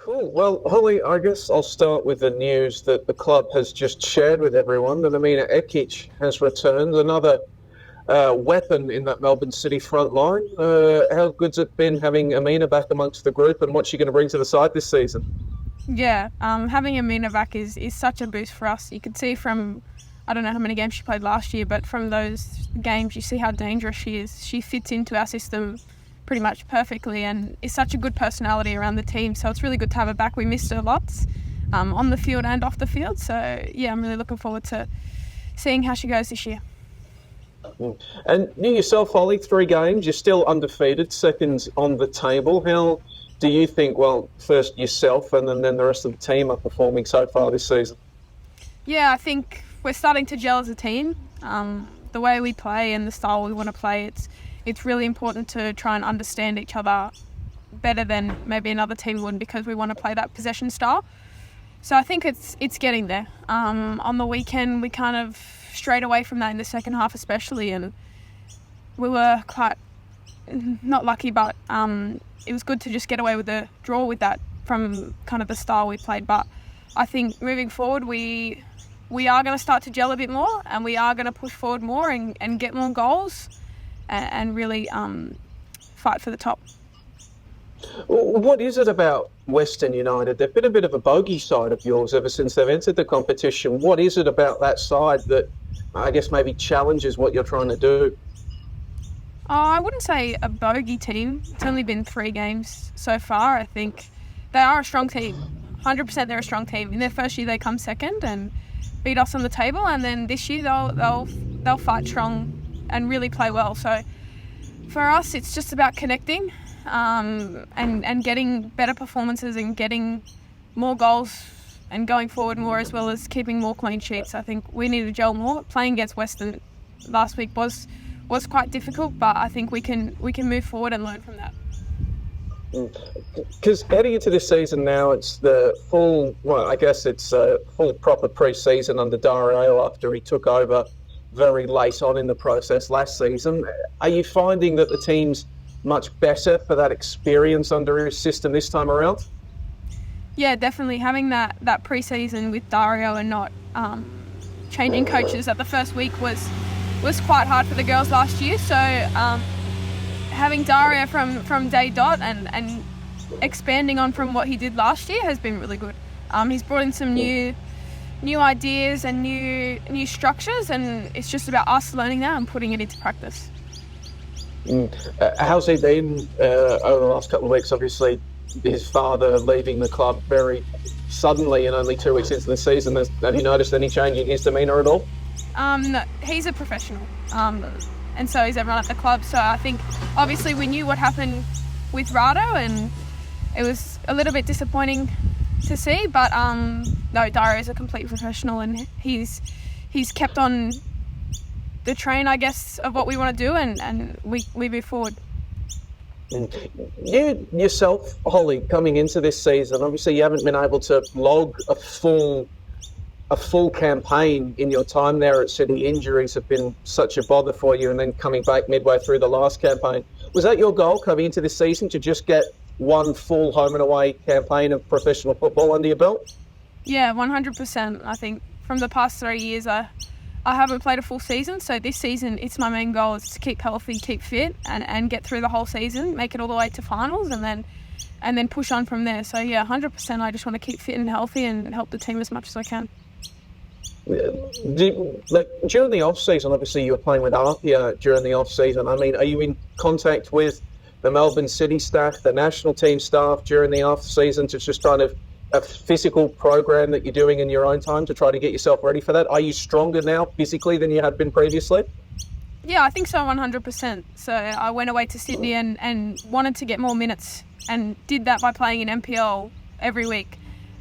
Cool. Well, Holly, I guess I'll start with the news that the club has just shared with everyone that Amina Ekic has returned, another weapon in that Melbourne City front line. How good's it been having Amina back amongst the group, and what's she going to bring to the side this season? Yeah, having Amina back is such a boost for us. You could see from, I don't know how many games she played last year, but from those games you see how dangerous she is. She fits into our system pretty much perfectly and is such a good personality around the team. So it's really good to have her back. We missed her lots on the field and off the field. So yeah, I'm really looking forward to seeing how she goes this year. And you yourself, Holly, 3 games, you're still undefeated, second on the table. How do you think, well, first yourself and then the rest of the team are performing so far this season? Yeah, I think we're starting to gel as a team. The way we play and the style we want to play, it's really important to try and understand each other better than maybe another team would, because we want to play that possession style. So I think it's getting there. On the weekend, we kind of strayed away from that in the second half especially, and we were quite not lucky, but it was good to just get away with the draw with that from kind of the style we played. But I think moving forward, we are going to start to gel a bit more, and we are going to push forward more and get more goals and really fight for the top. What is it about Western United? They've been a bit of a bogey side of yours ever since they've entered the competition. What is it about that side that I guess maybe challenges what you're trying to do? I wouldn't say a bogey team. It's only been 3 games so far. I think they are a strong team. 100% they're a strong team. In their first year, they come second and beat us on the table, and then this year they'll fight strong and really play well. So for us, it's just about connecting and getting better performances and getting more goals and going forward more, as well as keeping more clean sheets. I think we need to gel more. Playing against Western last week was quite difficult, but I think we can move forward and learn from that. Because heading into this season now, it's the full, well, I guess it's a full proper pre-season under Dario after he took over very late on in the process last season. Are you finding that the team's much better for that experience under his system this time around? Yeah, definitely. Having that pre-season with Dario and not changing coaches at the first week was quite hard for the girls last year. So having Dario from day dot and expanding on from what he did last year has been really good. He's brought in some new ideas and new structures, and it's just about us learning that and putting it into practice. How's he been over the last couple of weeks? Obviously, his father leaving the club very suddenly and only 2 weeks into the season. Have you noticed any change in his demeanour at all? No, he's a professional, and so is everyone at the club. So I think obviously we knew what happened with Rado, and it was a little bit disappointing to see, but no, Dario is a complete professional, and he's kept on the train, I guess, of what we want to do, and we move forward. You yourself, Holly, coming into this season, obviously you haven't been able to log a full campaign in your time there at City. Injuries have been such a bother for you, and then coming back midway through the last campaign. Was that your goal coming into this season, to just get one full home and away campaign of professional football under your belt? Yeah, 100%. I think from the past 3 years, I haven't played a full season, so this season it's my main goal is to keep healthy, keep fit, and get through the whole season, make it all the way to finals, and then push on from there. So yeah, 100%. I just want to keep fit and healthy and help the team as much as I can. During the off season, obviously you were playing with Arpia during the off season. I mean, are you in contact with the Melbourne City staff, the national team staff during the off season, to just kind of a physical program that you're doing in your own time to try to get yourself ready for that? Are you stronger now physically than you had been previously? Yeah, I think so, 100%. So I went away to Sydney and wanted to get more minutes, and did that by playing in MPL every week.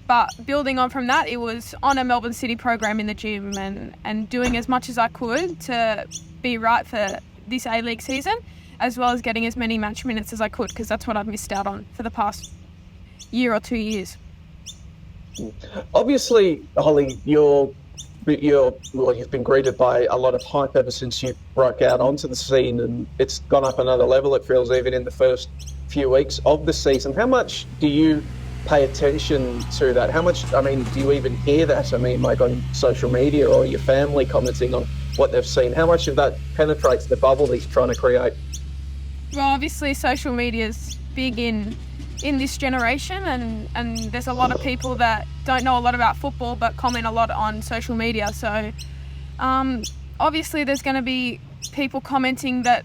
But building on from that, it was on a Melbourne City program in the gym and doing as much as I could to be right for this A-League season, as well as getting as many match minutes as I could, because that's what I've missed out on for the past year or 2 years. Obviously, Holly, you've been greeted by a lot of hype ever since you broke out onto the scene, and it's gone up another level, it feels, even in the first few weeks of the season. How much do you pay attention to that? How much, I mean, do you even hear that? I mean, like on social media or your family commenting on what they've seen? How much of that penetrates the bubble he's trying to create? Well, obviously social media is big in this generation, and there's a lot of people that don't know a lot about football but comment a lot on social media. So obviously there's going to be people commenting that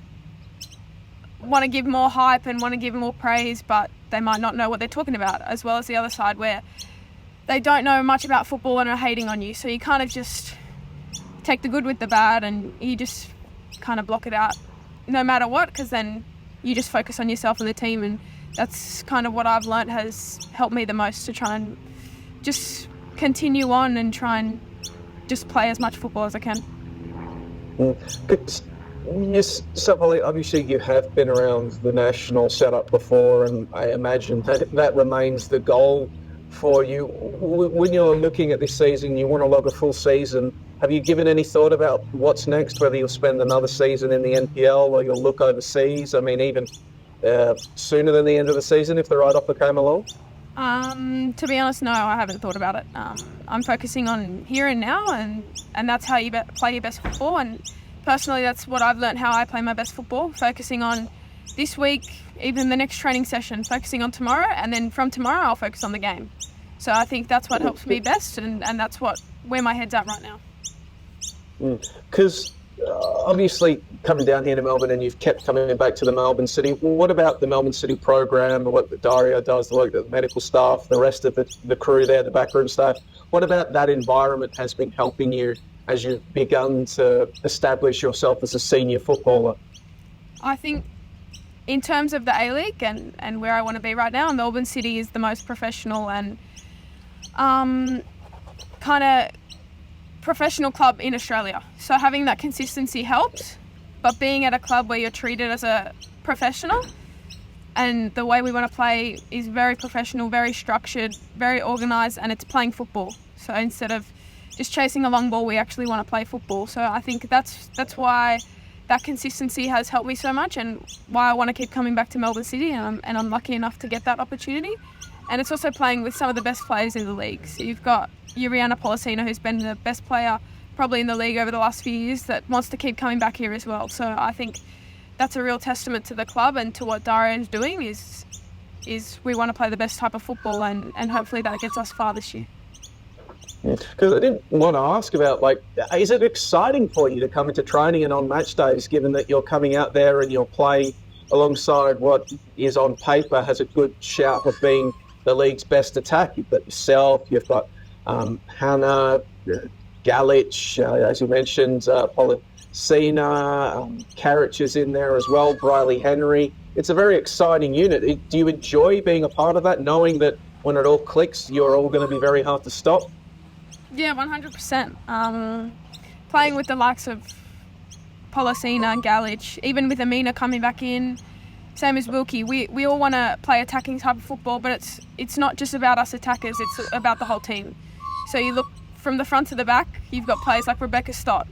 want to give more hype and want to give more praise, but they might not know what they're talking about, as well as the other side where they don't know much about football and are hating on you. So you kind of just take the good with the bad and you just kind of block it out no matter what, because then you just focus on yourself and the team. And that's kind of what I've learnt has helped me the most, to try and just continue on and try and just play as much football as I can. Yes, so Holly, obviously you have been around the national setup before, and I imagine that remains the goal for you. When you're looking at this season, you want to log a full season. Have you given any thought about what's next, whether you'll spend another season in the NPL or you'll look overseas? I mean, even sooner than the end of the season if the right offer came along? To be honest, no, I haven't thought about it. I'm focusing on here and now, and that's how you play your best football. And personally, that's what I've learned, how I play my best football, focusing on this week, even the next training session, focusing on tomorrow, and then from tomorrow I'll focus on the game. So I think that's what helps me best, and that's where my head's at right now. Because obviously coming down here to Melbourne, and you've kept coming back to the Melbourne City, what about the Melbourne City program, what Dario does, the work that the medical staff, the rest of the crew there, the backroom staff, what about that environment has been helping you as you've begun to establish yourself as a senior footballer? I think in terms of the A-League and where I want to be right now, Melbourne City is the most professional and kind of professional club in Australia. So having that consistency helps, but being at a club where you're treated as a professional, and the way we want to play is very professional, very structured, very organised, and it's playing football. So instead of just chasing a long ball, we actually want to play football. So I think that's why that consistency has helped me so much, and why I want to keep coming back to Melbourne City, and I'm lucky enough to get that opportunity. And it's also playing with some of the best players in the league. So you've got Uriana Pollicina, who's been the best player probably in the league over the last few years, that wants to keep coming back here as well. So I think that's a real testament to the club and to what Dario is doing, is we want to play the best type of football, and hopefully that gets us far this year. Because I didn't want to ask about, like, is it exciting for you to come into training and on match days, given that you're coming out there and you'll play alongside what is on paper has a good shout of being the league's best attack? You've got yourself, you've got Hannah, Galich, as you mentioned, Pollicina, Karich is in there as well, Briley Henry. It's a very exciting unit. Do you enjoy being a part of that, knowing that when it all clicks, you're all going to be very hard to stop? Yeah, 100%. Playing with the likes of Pollicina, Galich, even with Amina coming back in, same as Wilkie, we all want to play attacking type of football, but it's not just about us attackers, it's about the whole team. So you look from the front to the back, you've got players like Rebecca Stott,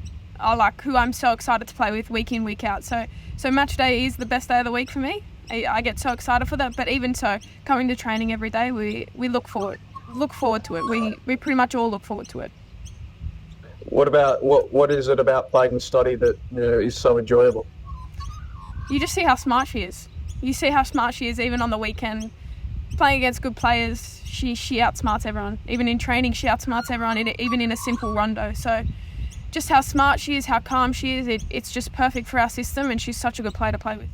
who I'm so excited to play with week in, week out. So match day is the best day of the week for me. I get so excited for that, but even so, coming to training every day, we look forward to it. We pretty much all look forward to it. What is it about playing with Stotty that is so enjoyable? You just see how smart she is. You see how smart she is even on the weekend. Playing against good players, she outsmarts everyone. Even in training, she outsmarts everyone, even in a simple rondo. So just how smart she is, how calm she is, it's just perfect for our system, and she's such a good player to play with.